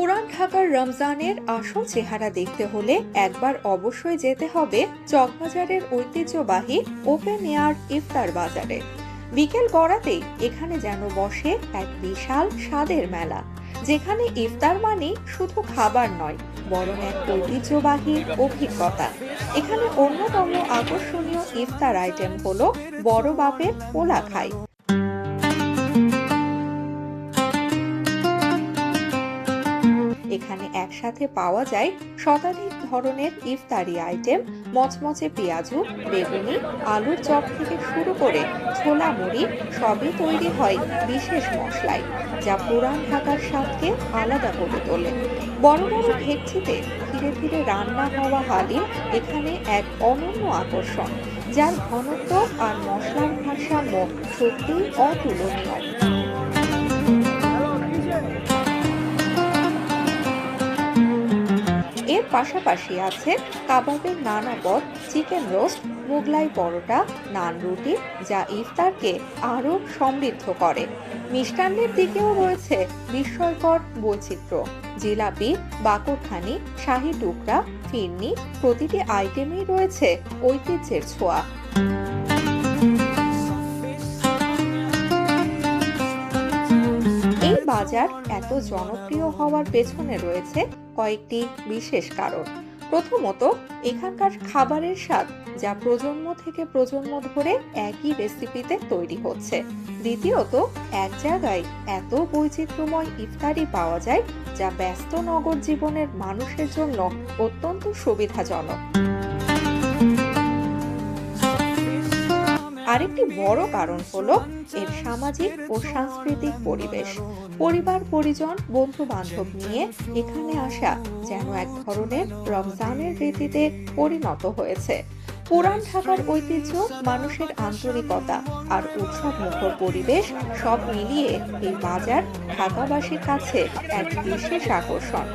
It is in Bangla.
পুরান ঢাকার রমজানের আসল চেহারা দেখতে হলে একবার অবশ্যই যেতে হবে চকবাজারের ঐতিহ্যবাহী ওপেন এয়ার ইফতার বাজারে। বিকেল গড়াতেই এখানে যেন বসে এক বিশাল স্বাদের মেলা, যেখানে ইফতার মানে শুধু খাবার নয়, বরং এক ঐতিহ্যবাহী অভিজ্ঞতা। এখানে অন্যতম আকর্ষণীয় ইফতার আইটেম হলো বড় বাপের পোলা খাই। এখানে একসাথে পাওয়া যায় শতাধিক ধরনের ইফতারি আইটেম, মচমচে পেঁয়াজু, বেগুনি, আলুর চপ থেকে শুরু করে ছোলা মুড়ি, সবই তৈরি হয় বিশেষ মশলায়, যা পুরান ঢাকার স্বাদকে আলাদা করে তোলে। বড় বড় ডেকচিতে ধীরে ধীরে রান্না হওয়া হালিম এখানে এক অনন্য আকর্ষণ, যার ঘনত্ব আর মশলার ভারসাম্য সত্যিই অতুলনীয়। এর পাশাপাশি আছে কাবাবের নানা পদ, চিকেন রোস্ট, মোগলাই পরোটা, নান রুটি, যা ইফতারকে আরও সমৃদ্ধ করে। মিষ্টান্নের দিকেও রয়েছে বিস্ময়কর বৈচিত্র্য। জিলাপি, বাকরখানি, শাহী টুকরা, ফিরনি, প্রতিটি আইটেমেই রয়েছে ঐতিহ্যের ছোঁয়া। এই বাজার এত জনপ্রিয় হওয়ার পেছনে রয়েছে কয়েকটি বিশেষ কারণ। প্রথমত, এখানকার খাবারের স্বাদ, যা প্রজন্ম থেকে প্রজন্ম ধরে একই রেসিপিতে তৈরি হচ্ছে। দ্বিতীয়ত, এক জায়গায় এত বৈচিত্র্যময় ইফতারি পাওয়া যায়, যা ব্যস্ত নগর জীবনের মানুষের জন্য অত্যন্ত সুবিধাজনক। আরেকটি বড় কারণ হলো এর সামাজিক ও সাংস্কৃতিক পরিবেশ। পরিবার, পরিজন, বন্ধু বান্ধব নিয়ে এখানে আসা যেন এক ধরনের রমজানের রীতিতে পরিণত হয়েছে। পুরান ঢাকার ঐতিহ্য, মানুষের আন্তরিকতা আর উৎসব মুখর পরিবেশ সব মিলিয়ে এই বাজার ঢাকাবাসীর কাছে এক বিশেষ আকর্ষণ।